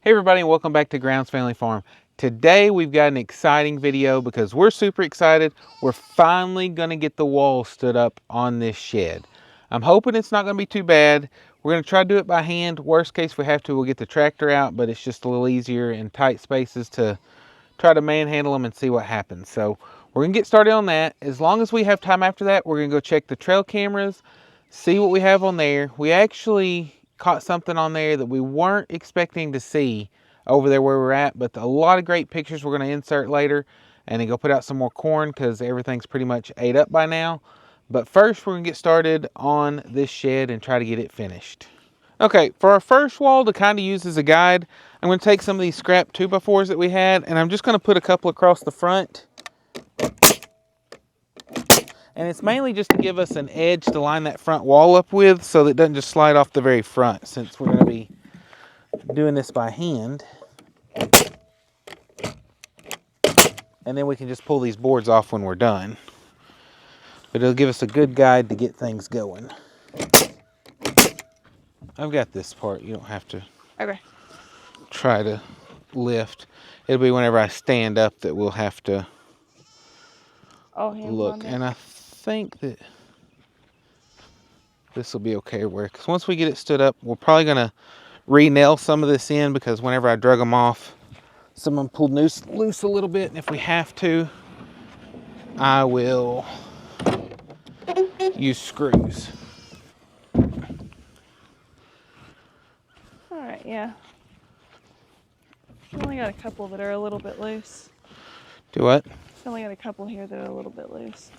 Hey everybody, and welcome back to Grounds Family Farm. Today we've got an exciting video because we're super excited. We're finally going to get the wall stood up on this shed. I'm hoping it's not going to be too bad. We're going to try to do it by hand. Worst case, if we have to, we'll get the tractor out, but it's just a little easier in tight spaces to try to manhandle them and see what happens. So we're going to get started on that. As long as we have time after that, we're going to go check the trail cameras, see what we have on there. We actually caught something on there that we weren't expecting to see over there where we're at, but a lot of great pictures we're going to insert later, and then go put out some more corn because everything's pretty much ate up by now. But first we're going to get started on this shed and try to get it finished. Okay, for our first wall to kind of use as a guide, I'm going to take some of these scrap 2x4s that we had, and I'm just going to put a couple across the front. And it's mainly just to give us an edge to line that front wall up with so that it doesn't just slide off the very front, since we're going to be doing this by hand. And then we can just pull these boards off when we're done. But it'll give us a good guide to get things going. I've got this part. You don't have to try to lift. It'll be whenever I stand up that we'll have to look. And I think that this will be okay everywhere, because once we get it stood up, we're probably going to re-nail some of this in, because whenever I drug them off, some of them pulled loose a little bit, and if we have to, I will use screws. Alright, yeah. I only got a couple that are a little bit loose. Do what? I only got a couple here that are a little bit loose.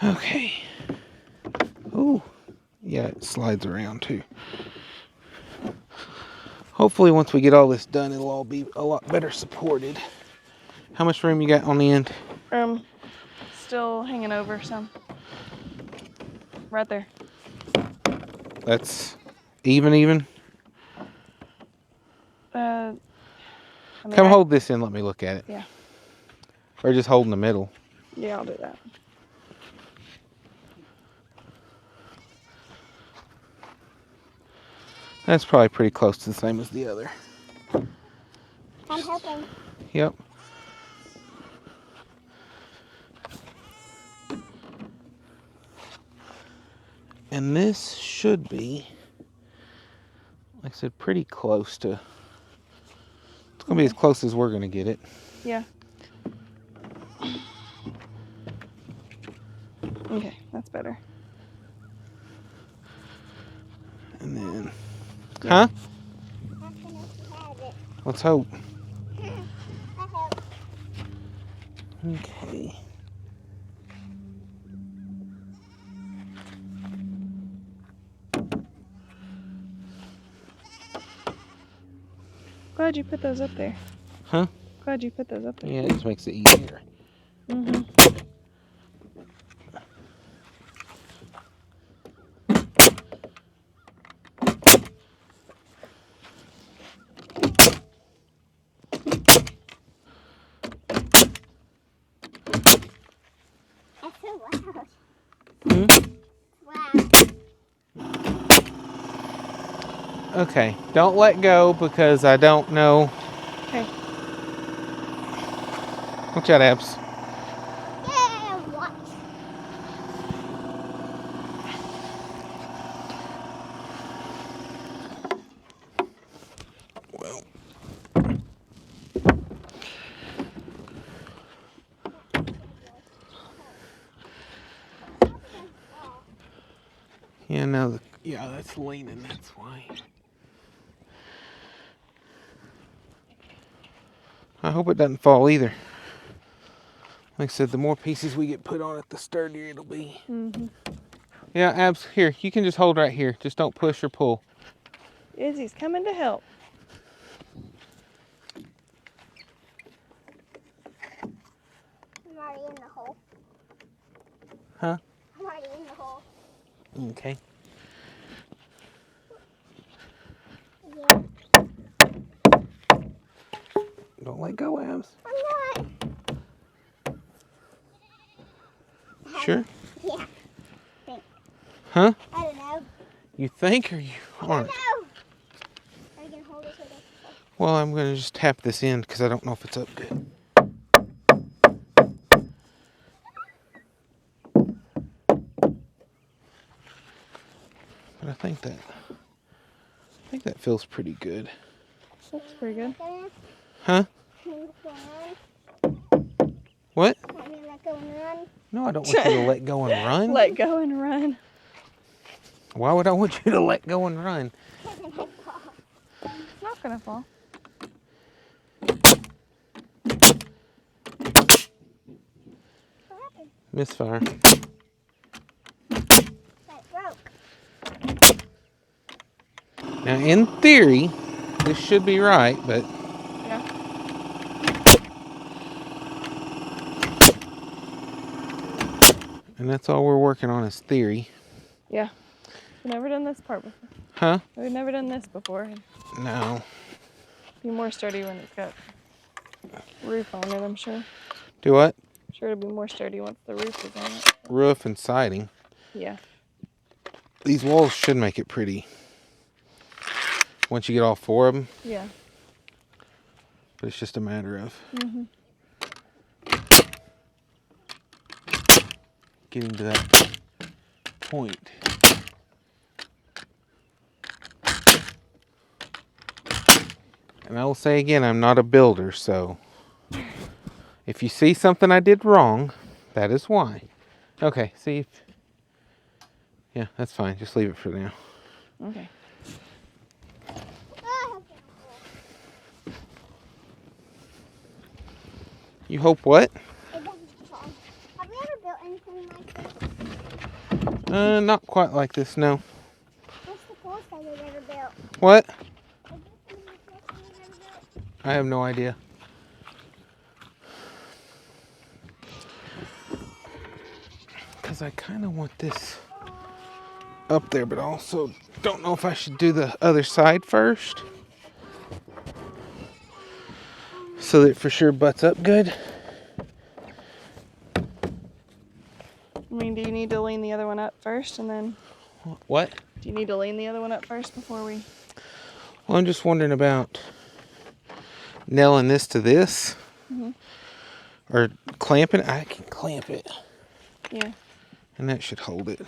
Okay. Ooh, yeah, it slides around too. Hopefully once we get all this done, it'll all be a lot better supported. How much room you got on the end? Still hanging over some. Right there. That's even? Come hold this in, let me look at it. Yeah. Or just hold in the middle. Yeah, I'll do that. That's probably pretty close to the same as the other. I'm helping. Yep. And this should be, like I said, pretty close to, it's going to be as close as we're going to get it. Yeah. Okay, that's better. And then, yeah. Huh? Let's hope. Okay. Glad you put those up there. Huh? Glad you put those up there. Yeah, it just makes it easier. Mm-hmm. Okay, don't let go because I don't know. Okay. Watch out, Abs. Yeah, what? Well. Yeah, no, yeah, that's leaning, that's why. I hope it doesn't fall either. Like I said, the more pieces we get put on it, the sturdier it'll be. Mm-hmm. Yeah, Abs, here, you can just hold right here. Just don't push or pull. Izzy's coming to help. I'm already in the hole. Huh? I'm already in the hole. Okay. Yeah. Don't let go, Abs. I'm not. Sure? Yeah. Huh? I don't know. You think or you aren't? No. Are you gonna hold it so it doesn't fall? Well, I'm going to just tap this in because I don't know if it's up good. But I think that feels pretty good. Looks pretty good. Huh? What? Want me to let go and run? No, I don't want you to let go and run. Let go and run. Why would I want you to let go and run? It's not gonna fall. What happened? Misfire. That broke. Now, in theory, this should be right, but Yeah. and that's all we're working on is theory. Yeah. We've never done this part before. Huh? We've never done this before. No. Be more sturdy when it's got roof on it, I'm sure. Do what? I'm sure it'll be more sturdy once the roof is on it. Roof and siding. Yeah. These walls should make it pretty. Once you get all four of them. Yeah. But it's just a matter of getting to that point. And I will say again, I'm not a builder, so if you see something I did wrong, that is why. Okay, see if... Yeah, that's fine. Just leave it for now. Okay. You hope what? It doesn't fall. Have we ever built anything like this? Not quite like this, no. What's the coolest thing we've ever built? What? Is this the coolest thing we've ever built? I have no idea. Because I kind of want this up there, but also don't know if I should do the other side first. So that it for sure butts up good. I mean, do you need to lean the other one up first and then... What? Do you need to lean the other one up first before we... Well, I'm just wondering about nailing this to this. Or clamping it. I can clamp it. Yeah. And that should hold it.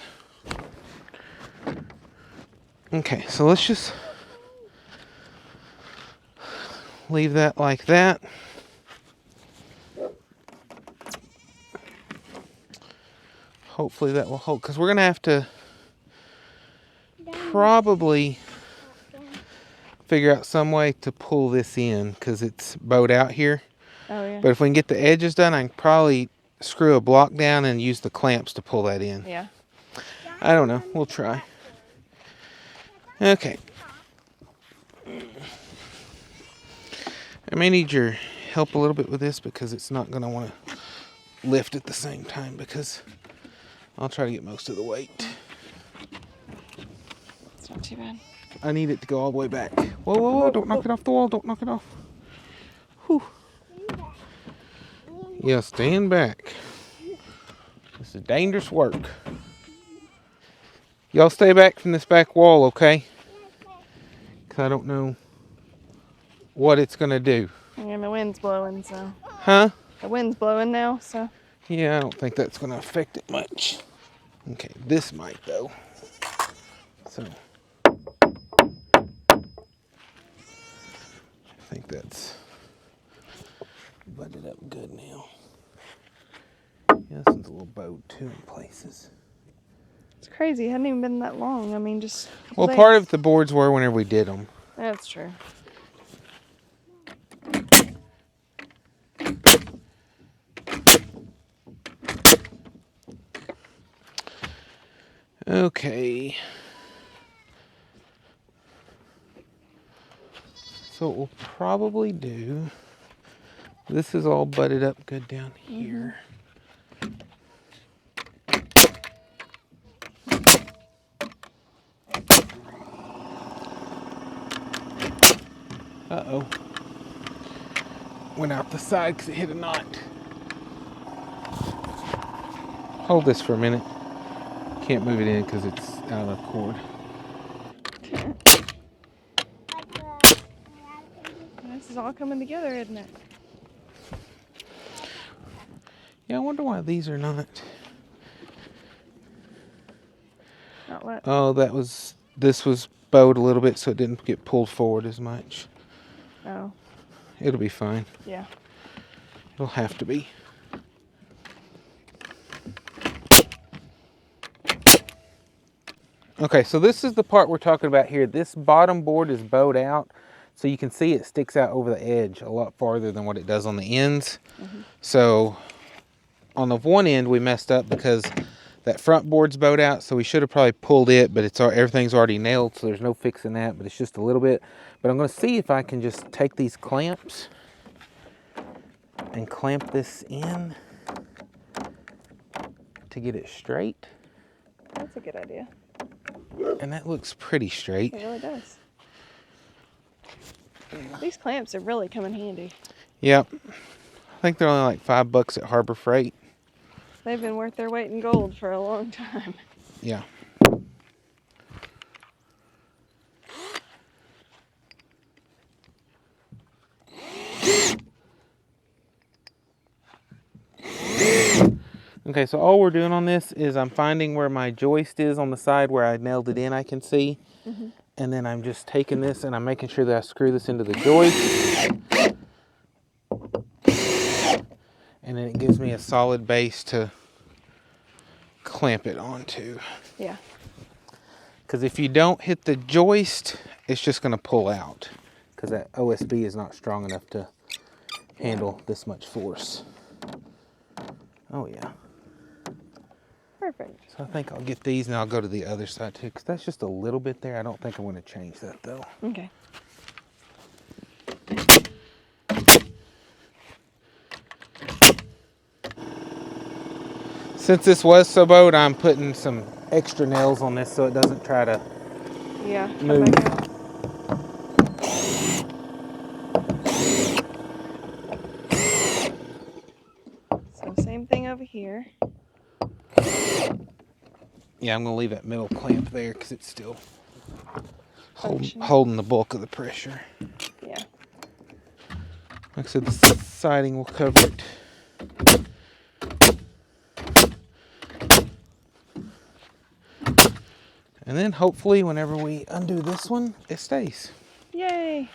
Okay, so let's just leave that like that. Hopefully that will hold, because we're going to have to probably figure out some way to pull this in, because it's bowed out here. Oh, yeah. But if we can get the edges done, I can probably screw a block down and use the clamps to pull that in. Yeah. I don't know. We'll try. Okay. I may need your help a little bit with this because it's not going to want to lift at the same time, because I'll try to get most of the weight. It's not too bad. I need it to go all the way back. Whoa, whoa, whoa. Don't knock it off the wall. Don't knock it off. Whew. Yeah, stand back. This is dangerous work. Y'all stay back from this back wall, okay? Because I don't know what it's going to do. And the wind's blowing, so... Huh? The wind's blowing now, so... Yeah, I don't think that's going to affect it much. Okay, this might, though. So... I think that's butted up good now. Yeah, this one's a little bowed too in places. It's crazy. It hadn't even been that long. I mean, just... Well, part of the boards were whenever we did them. That's true. Okay. So what we'll probably do, this is all butted up good down here. Uh-oh. Went out the side because it hit a knot. Hold this for a minute. Can't move it in because it's out of cord. This is all coming together, isn't it? Yeah, I wonder why these are not. Not what? Oh, this was bowed a little bit so it didn't get pulled forward as much. Oh. It'll be fine. Yeah. It'll have to be. Okay, so this is the part we're talking about here. This bottom board is bowed out, so you can see it sticks out over the edge a lot farther than what it does on the ends. So on the one end we messed up because that front board's bowed out, so we should have probably pulled it, but everything's already nailed, so there's no fixing that, but it's just a little bit. But I'm going to see if I can just take these clamps and clamp this in to get it straight. That's a good idea. And that looks pretty straight. It really does. These clamps have really come in handy. Yep. I think they're only like $5 at Harbor Freight. They've been worth their weight in gold for a long time. Yeah. Okay, so all we're doing on this is I'm finding where my joist is on the side where I nailed it in, I can see. And then I'm just taking this and I'm making sure that I screw this into the joist. And then it gives me a solid base to clamp it onto. Yeah. Because if you don't hit the joist, it's just going to pull out. Because that OSB is not strong enough to handle this much force. Oh yeah. Perfect. So I think I'll get these and I'll go to the other side too. Because that's just a little bit there. I don't think I'm going to change that though. Okay. Since this was so bowed, I'm putting some extra nails on this so it doesn't try to come move. back out. So same thing over here. Yeah, I'm going to leave that middle clamp there because it's still Function. holding the bulk of the pressure. Yeah. Like I said, the siding will cover it. And then hopefully whenever we undo this one, it stays. Yay!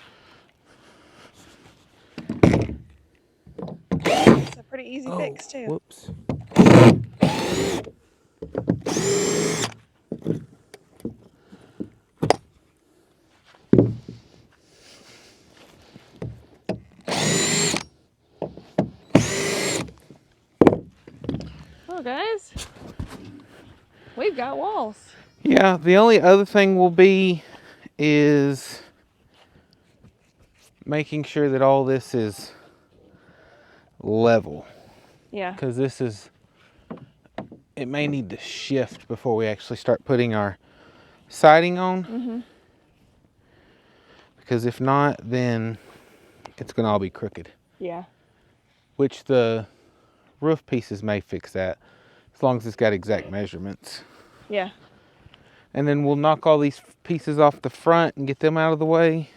It's a pretty easy fix too. Whoops. Well, guys, we've got walls. Yeah, the only other thing will be is making sure that all this is level. Yeah. Because it may need to shift before we actually start putting our siding on. Because if not, then it's going to all be crooked. Yeah. Which the roof pieces may fix that, as long as it's got exact measurements. Yeah. And then we'll knock all these pieces off the front and get them out of the way.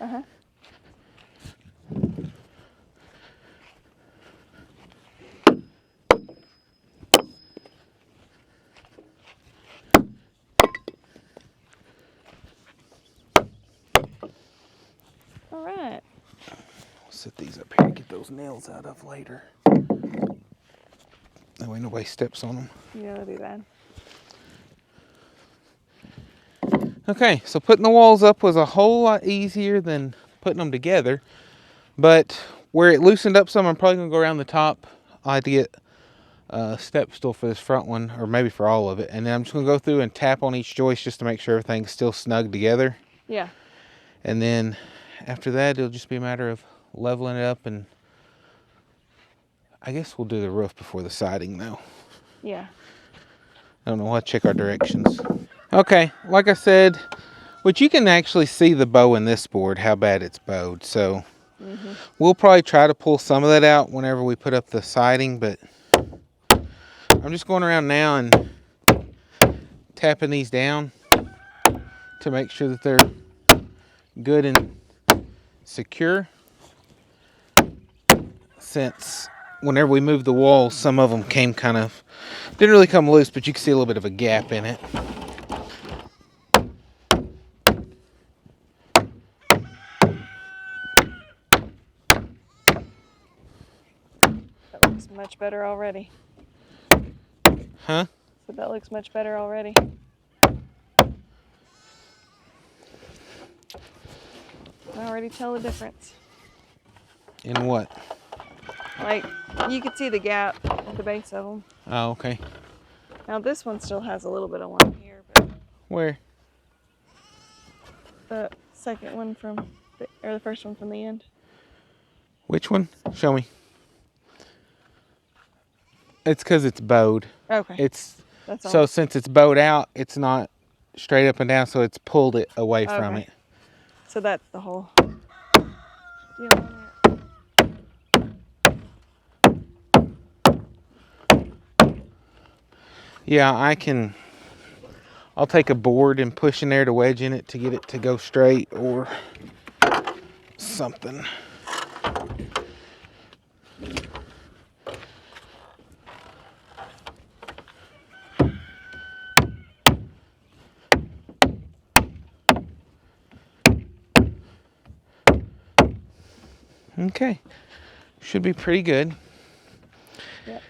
All right. We'll set these up here and get those nails out of later. That way nobody steps on them. Yeah, that'd be bad. Okay, so putting the walls up was a whole lot easier than putting them together. But where it loosened up some, I'm probably going to go around the top. I had to get a step stool for this front one, or maybe for all of it. And then I'm just going to go through and tap on each joist just to make sure everything's still snug together. Yeah. And then after that, it'll just be a matter of leveling it up. And I guess we'll do the roof before the siding, though. Yeah. I don't know, we'll have to check our directions. Okay, like I said, which you can actually see the bow in this board, how bad it's bowed. So we'll probably try to pull some of that out whenever we put up the siding, but I I'm just going around now and tapping these down to make sure that they're good and secure. Since whenever we moved the walls, some of them came didn't really come loose, but you can see a little bit of a gap in it. That looks much better already. Huh? So that looks much better already. I already tell the difference. In what? Like, you could see the gap at the base of them. Oh, okay. Now this one still has a little bit of one here, but Where? the second one or the first one from the end. Which one? Show me. It's because it's bowed. Okay. That's all. So since it's bowed out, it's not straight up and down, so it's pulled it away from Okay. it. So that's the whole deal on it. Yeah, I'll take a board and push in there to wedge in it to get it to go straight or something. Okay, should be pretty good. Yep.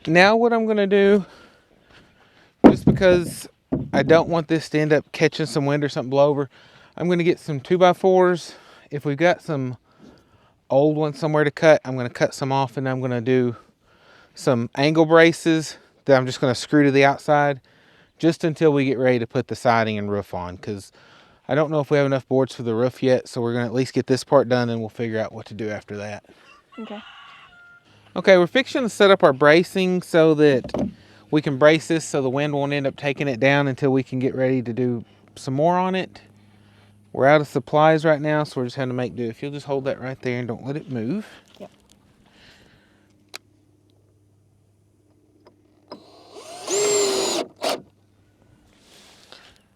Now what I'm gonna do, just because I don't want this to end up catching some wind or something blow over, I'm gonna get some 2x4s. If we've got some old ones somewhere to cut, I'm gonna cut some off, and I'm gonna do some angle braces that I'm just gonna screw to the outside just until we get ready to put the siding and roof on, because I don't know if we have enough boards for the roof yet, so we're gonna at least get this part done and we'll figure out what to do after that. Okay. Okay, we're fixing to set up our bracing so that we can brace this so the wind won't end up taking it down until we can get ready to do some more on it. We're out of supplies right now, so we're just having to make do. If you'll just hold that right there and don't let it move. Yep.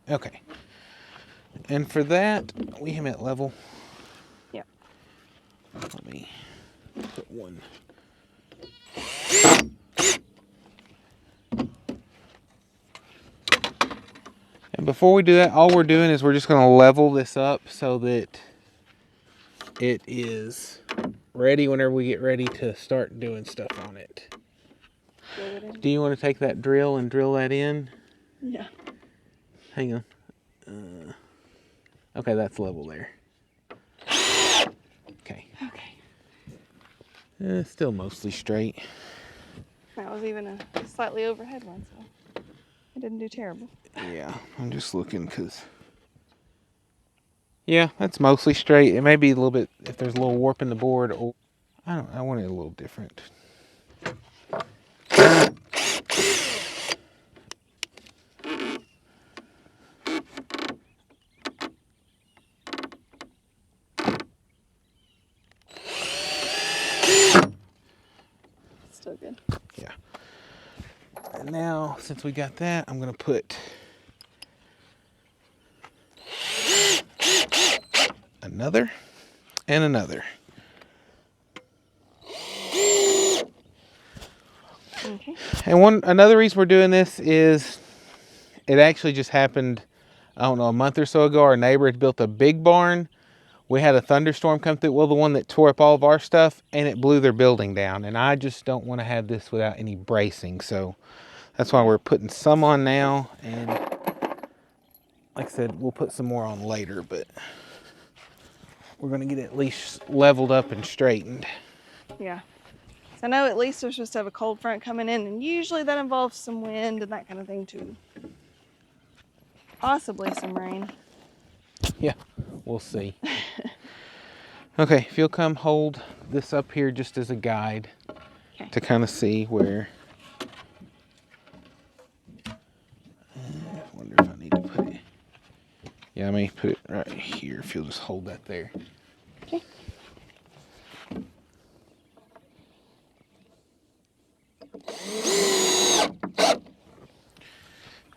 Okay. And for that, we have it level. Yep. Let me put one. And before we do that, all we're doing is we're just going to level this up so that it is ready whenever we get ready to start doing stuff on it. Do you want to take that drill and drill that in? Yeah. Hang on. Okay, that's level there. Okay. Okay. Still mostly straight. That was even a slightly overhead one, so I didn't do terrible. Yeah, I'm just looking because... Yeah, that's mostly straight. It may be a little bit, if there's a little warp in the board, or I want it a little different. Still good. Yeah. And now, since we got that, I'm going to put another and another. Okay. And another reason we're doing this is it actually just happened, I don't know, a month or so ago. Our neighbor had built a big barn. We had a thunderstorm come through, well, the one that tore up all of our stuff, and it blew their building down. And I just don't want to have this without any bracing. So that's why we're putting some on now. And like I said, we'll put some more on later, but we're going to get it at least leveled up and straightened. Yeah. So I know at least we're supposed to have a cold front coming in, and usually that involves some wind and that kind of thing too. Possibly some rain. Yeah, we'll see. Okay, if you'll come hold this up here just as a guide to kind of see where. I wonder if I need to put it. Yeah, I may put it right here if you'll just hold that there. Okay.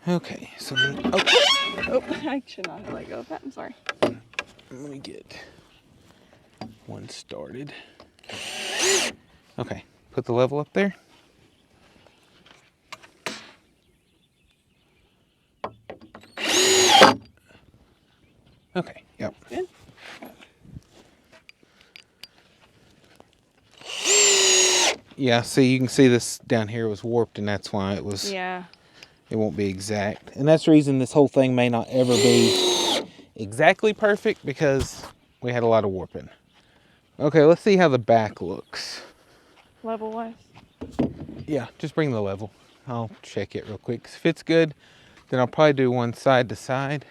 Okay, so Oh, I should not have let go of that. I'm sorry. let me get one started. Okay, put the level up there. Okay, yep. Good. Yeah, see, you can see this down here was warped, and that's why it was. Yeah. It won't be exact, and that's the reason this whole thing may not ever be exactly perfect, because we had a lot of warping. Okay, let's see how the back looks. Level wise. Yeah, just bring the level. I'll check it real quick. If it's good, then I'll probably do one side to side.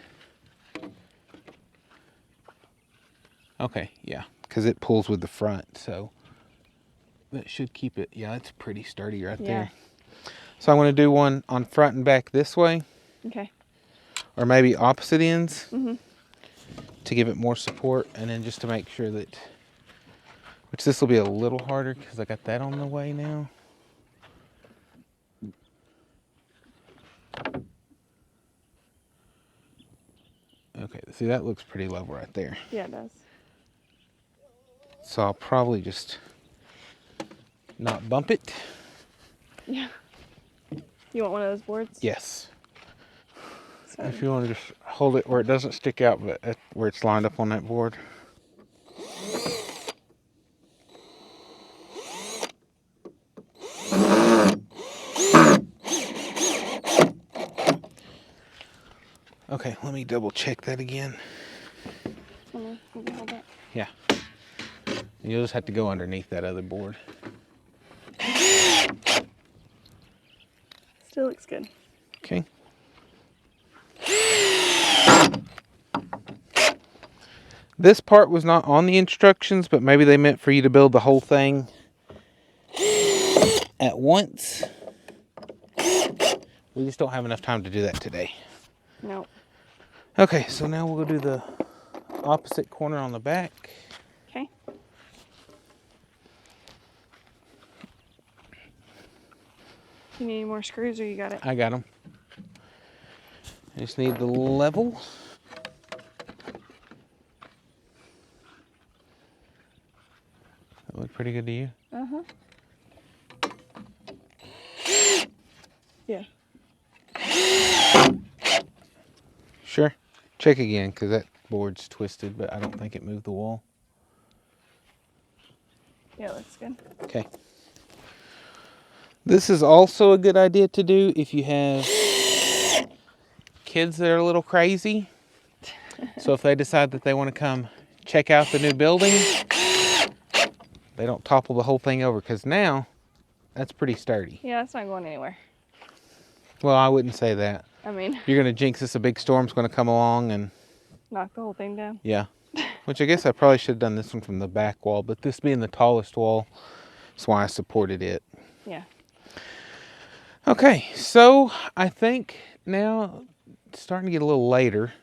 Okay, yeah, because it pulls with the front, so that should keep it. Yeah, it's pretty sturdy right there. So I'm going to do one on front and back this way. Okay. Or maybe opposite ends. Mm-hmm. To give it more support, and then just to make sure that, which this will be a little harder because I got that on the way now. Okay, see, that looks pretty level right there. Yeah, it does. So I'll probably just not bump it. Yeah. You want one of those boards? Yes. So, If you want to just hold it where it doesn't stick out, but where it's lined up on that board. Okay, let me double check that again. you can hold that. Yeah. You'll just have to go underneath that other board. Still looks good. Okay. This part was not on the instructions, but maybe they meant for you to build the whole thing at once. We just don't have enough time to do that today. No. Okay, so now we'll go do the opposite corner on the back. Okay. You need any more screws, or you got it? I got them. I just need the level. That look pretty good to you? Uh-huh. Yeah. Sure. Check again, because that board's twisted, but I don't think it moved the wall. Yeah, looks good. Okay. This is also a good idea to do if you have kids that are a little crazy. So if they decide that they want to come check out the new building, they don't topple the whole thing over, because now that's pretty sturdy. Yeah, it's not going anywhere. Well, I wouldn't say that. I mean, You're going to jinx us. A big storm's going to come along and knock the whole thing down. yeah. Which I guess I probably should have done this one from the back wall, but this being the tallest wall, that's why I supported it. Yeah. Okay, so I think now it's starting to get a little later.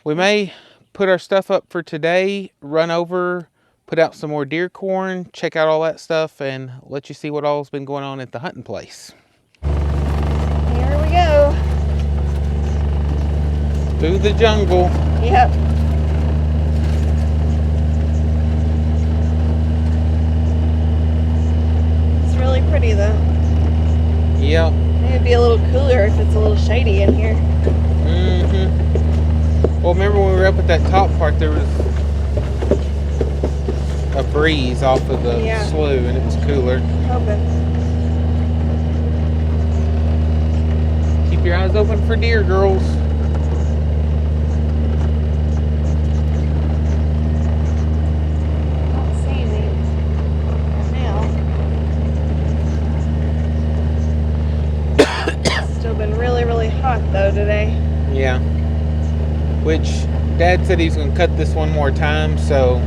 We may put our stuff up for today, run over, put out some more deer corn, check out all that stuff, and let you see what all's been going on at the hunting place. Here we go. Through the jungle. Yep. It's really pretty though. Yep. Maybe it'd be a little cooler if it's a little shady in here. Mm-hmm. Well, remember when we were up at that top part, there was a breeze off of the slough, and it was cooler. Okay. Keep your eyes open for deer, girls. Not seeing any right now. Still been really, really hot though today. Yeah. Which Dad said he's going to cut this one more time, so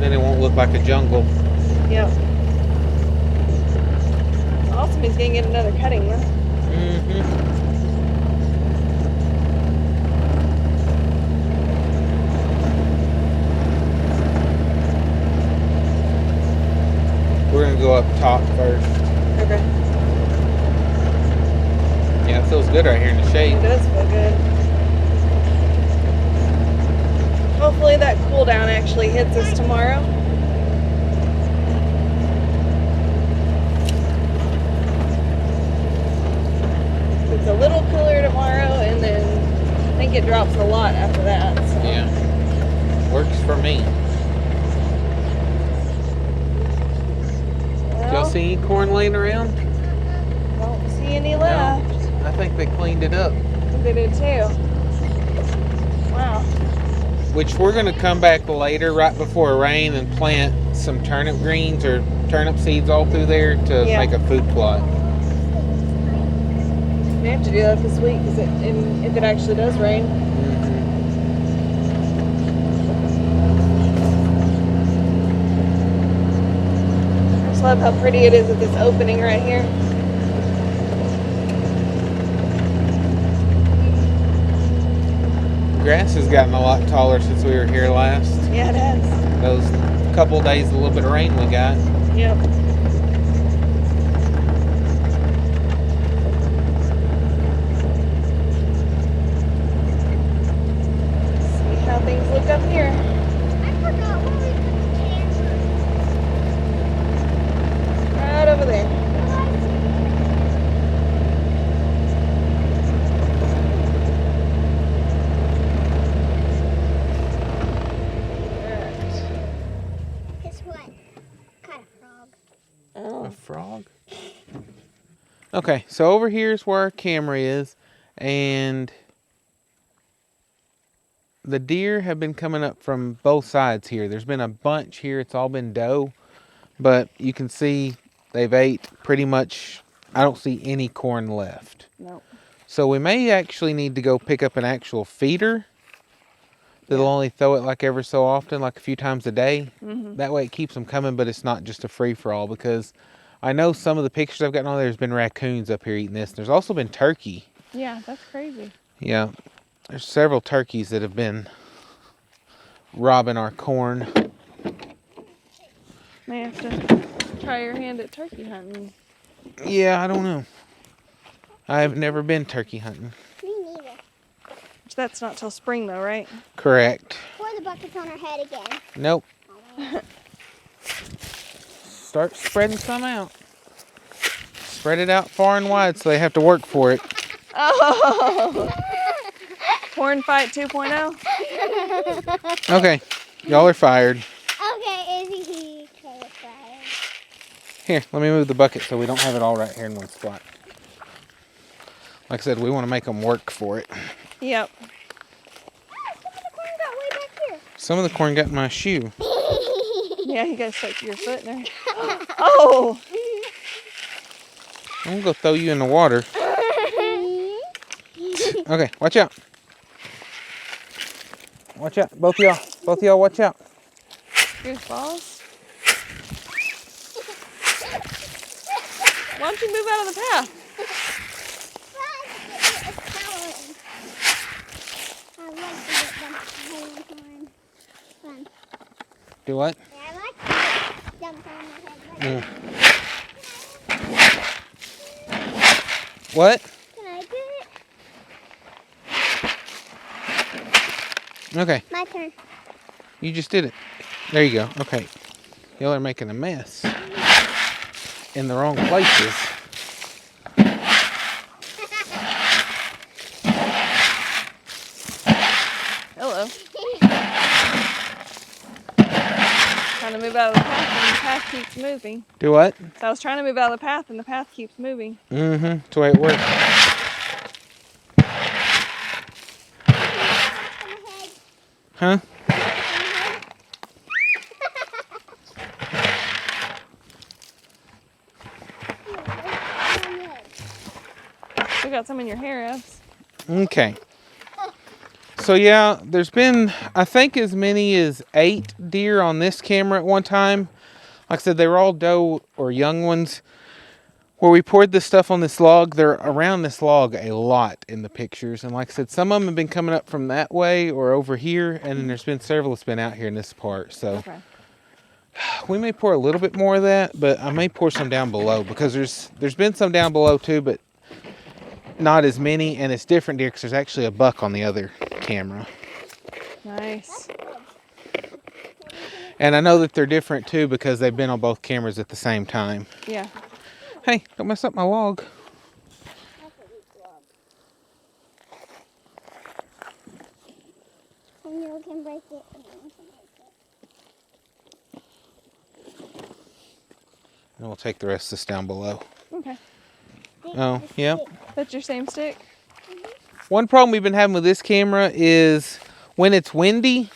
then it won't look like a jungle. Yep. It's awesome he's gonna get another cutting though. Mm-hmm. We're going to go up top first. Okay. Yeah, it feels good right here in the It shade. does feel good. Hopefully that cool down actually hits us tomorrow. It's a little cooler tomorrow, and then I think it drops a lot after that. So. Yeah. Works for me. Did y'all Well, see any corn laying around? don't see any left. No. I think they cleaned it up. I think they did too. Wow. Which we're going to come back later, right before rain, and plant some turnip greens or turnip seeds all through there to Yeah. make a food plot. We have to do that this week because if it actually does rain. I just love how pretty it is at this opening right here. Grass has gotten a lot taller since we were here last. Yeah, it has. Those couple days, a little bit of rain we got. Yep. See how things look up here. I forgot where we put the camera. Right over there. Guess what? Caught a frog. Oh. A frog? Okay, so over here's where our camera is, and the deer have been coming up from both sides here. There's been a bunch here. It's all been doe, but you can see they've ate pretty much. I don't see any corn left. No. So we may actually need to go pick up an actual feeder that'll Yeah. only throw it like ever so often, like a few times a day. Mm-hmm. That way it keeps them coming, but it's not just a free-for-all, because I know some of the pictures I've gotten on there's been raccoons up here eating this. There's also been turkey. Yeah, that's crazy. Yeah, there's several turkeys that have been robbing our corn. May have to try your hand at turkey hunting. Yeah, I don't know. I've never been turkey hunting. Me neither. That's not till spring though, right? Correct. Pour the buckets on our head again. Nope. Start spreading some out. Spread it out far and wide so they have to work for it. Oh! Corn fight 2.0. Okay, y'all are fired. Okay, Izzy, okay, fire. Here, let me move the bucket so we don't have it all right here in one spot. Like I said, we want to make them work for it. Yep. Some of the corn got way back here. Some of the corn got in my shoe. Yeah, you gotta stick your foot in there. Oh! I'm gonna go throw you in the water. Okay, watch out. Watch out, both of y'all. Both of y'all, watch out. Goofballs. Why don't you move out of the path? I like to get them hanging corn. Fun. Do what? Yeah, I like to get them on my head. What? Can I do it? Okay, My turn. you just did it. There you go. Okay. Y'all are making a mess in the wrong places. Hello. Trying to move out of the path and the path keeps moving. Do what? So I was trying to move out of the path and the path keeps moving. Mm-hmm. That's the way it works. Huh? We got some in your hair, Evs. Okay. So yeah, there's been, I think, as many as 8 deer on this camera at one time. Like I said, they were all doe or young ones. Where we poured this stuff on this log, they're around this log a lot in the pictures. And like I said, some of them have been coming up from that way or over here. And then there's been several that's been out here in this part. So Okay. we may pour a little bit more of that, but I may pour some down below because there's been some down below too, but not as many, and it's different deer because there's actually a buck on the other camera. Nice. And I know that they're different too because they've been on both cameras at the same time. Yeah. Hey, don't mess up my log. And you can break it. And we'll take the rest of this down below. Okay. Oh, yep. That's your same stick? One problem we've been having with this camera is when it's windy,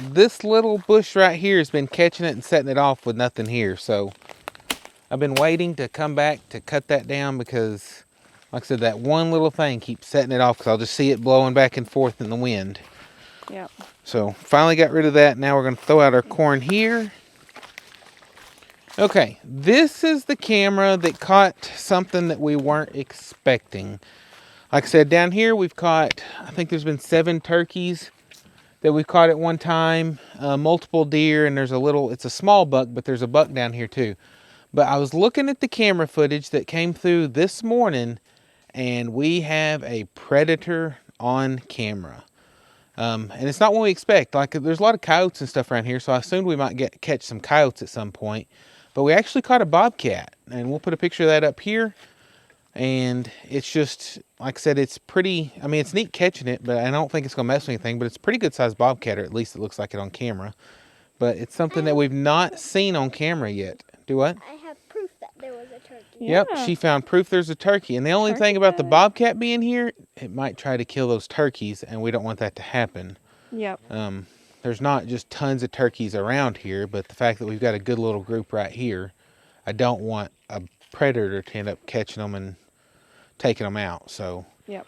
this little bush right here has been catching it and setting it off with nothing here. So I've been waiting to come back to cut that down because, like I said, that one little thing keeps setting it off because I'll just see it blowing back and forth in the wind. Yep. So finally got rid of that. Now we're going to throw out our corn here. Okay, this is the camera that caught something that we weren't expecting. Like I said, down here we've caught, I think there's been 7 turkeys that we caught at one time, multiple deer, and there's it's a small buck, but there's a buck down here too. But I was looking at the camera footage that came through this morning, and we have a predator on camera. And it's not what we expect. Like, there's a lot of coyotes and stuff around here, so I assumed we might catch some coyotes at some point. But we actually caught a bobcat, and we'll put a picture of that up here. And it's just, like I said, it's pretty, I mean, it's neat catching it, but I don't think it's going to mess with anything. But it's a pretty good sized bobcat, or at least it looks like it on camera. But it's something that we've not seen on camera yet. Do what? I have proof that there was a turkey. Yep, Yeah. she found proof there's a turkey. And the only thing about the bobcat being here, it might try to kill those turkeys, and we don't want that to happen. Yep. There's not just tons of turkeys around here, but the fact that we've got a good little group right here, I don't want a predator to end up catching them and taking them out. So Yep.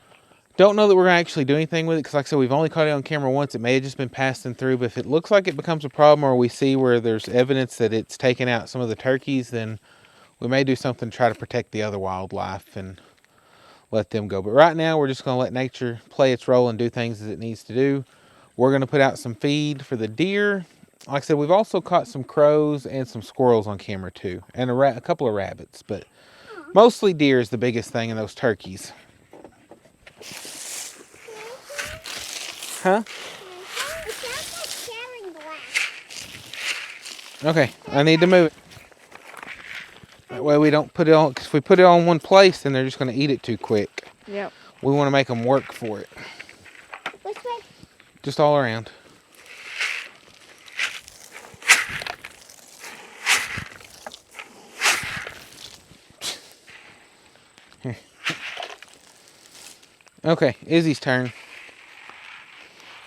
don't know that we're going to actually do anything with it because, like I said, we've only caught it on camera once. It may have just been passing through, but if it looks like it becomes a problem or we see where there's evidence that it's taken out some of the turkeys, then we may do something to try to protect the other wildlife and let them go. But right now, we're just going to let nature play its role and do things as it needs to do. We're going to put out some feed for the deer. Like I said, we've also caught some crows and some squirrels on camera too, and a couple of rabbits, but mostly deer is the biggest thing in those turkeys. Huh? It sounds like sharing glass. Okay, I need to move it. That way we don't put it on, because if we put it on one place, then they're just going to eat it too quick. Yep. We want to make them work for it. Which way? Just all around. Here. Okay, Izzy's turn.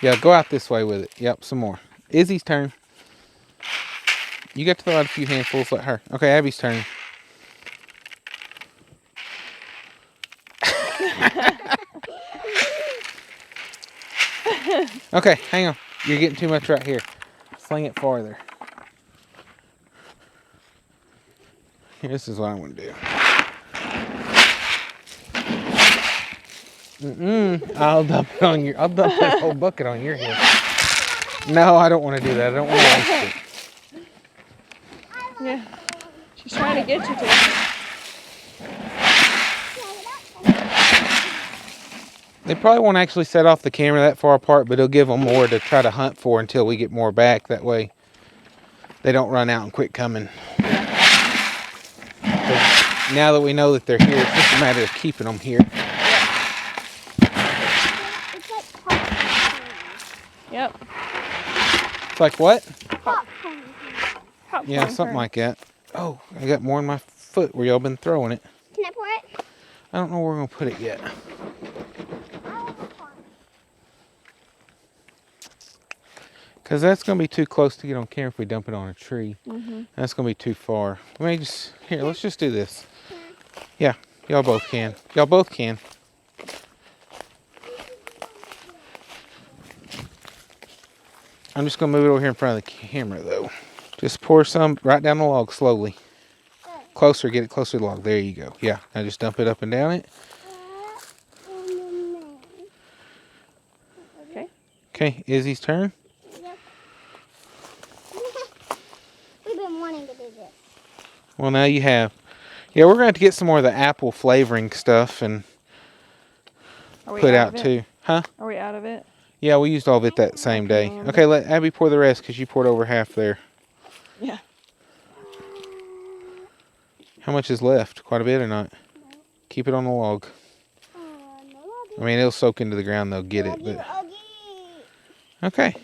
Yeah, go out this way with it. Yep, some more. Izzy's turn. You get to throw out a few handfuls like her. Okay, Abby's turn. Okay, hang on. You're getting too much right here. Sling it farther. Here, this is what I'm going to do. I'll dump that whole bucket on your head. No, I don't want to do that. I don't want to waste it. Yeah. She's trying to get you to. They probably won't actually set off the camera that far apart, but it'll give them more to try to hunt for until we get more back. That way they don't run out and quit coming. Now that we know that they're here, it's just a matter of keeping them here. It's like popcorn. Yep. It's like what? Popcorn. Popcorn Yeah, something kernel. like that. Oh, I got more in my foot where y'all been throwing it. Can I pour it? I don't know where we're going to put it yet. Because that's going to be too close to get on camera if we dump it on a tree. That's going to be too far. We may just, here, let's just do this. Yeah, y'all both can. Y'all both can. I'm just going to move it over here in front of the camera, though. Just pour some right down the log slowly. Closer, get it closer to the log. There you go. Yeah, now just dump it up and down it. Okay. Okay, Izzy's turn. Yep. We've been wanting to do this. Well, now you have. Yeah, we're going to have to get some more of the apple flavoring stuff and Are we put out out of it? too. Huh? Are we out of it? Yeah, we used all of it that same day. on. Okay, let Abby pour the rest because you poured over half there. Yeah. How much is left? Quite a bit or not? Keep it on the log. I mean, it'll soak into the ground. They'll get it, but okay.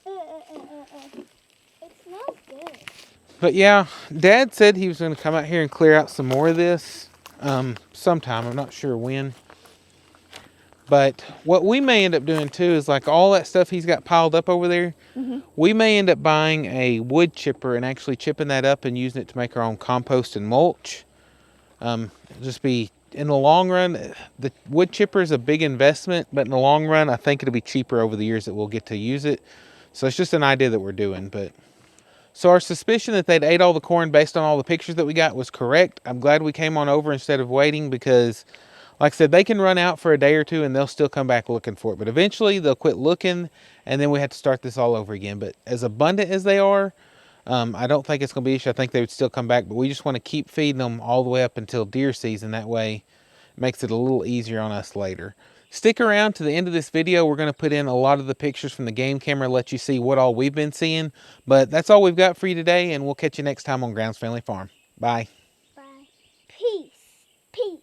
It smells good. But yeah, Dad said he was going to come out here and clear out some more of this sometime. I'm not sure when. But what we may end up doing too is like all that stuff he's got piled up over there, we may end up buying a wood chipper and actually chipping that up and using it to make our own compost and mulch. Just be, in the long run, the wood chipper is a big investment, but in the long run, I think it'll be cheaper over the years that we'll get to use it. So it's just an idea that we're doing. But so our suspicion that they'd ate all the corn based on all the pictures that we got was correct. I'm glad we came on over instead of waiting because, like I said, they can run out for a day or two and they'll still come back looking for it. But eventually they'll quit looking and then we have to start this all over again. But as abundant as they are, I don't think it's going to be an issue. I think they would still come back, but we just want to keep feeding them all the way up until deer season. That way it makes it a little easier on us later. Stick around to the end of this video. We're going to put in a lot of the pictures from the game camera, let you see what all we've been seeing. But that's all we've got for you today, and we'll catch you next time on Grounds Family Farm. Bye. Bye. Peace. Peace.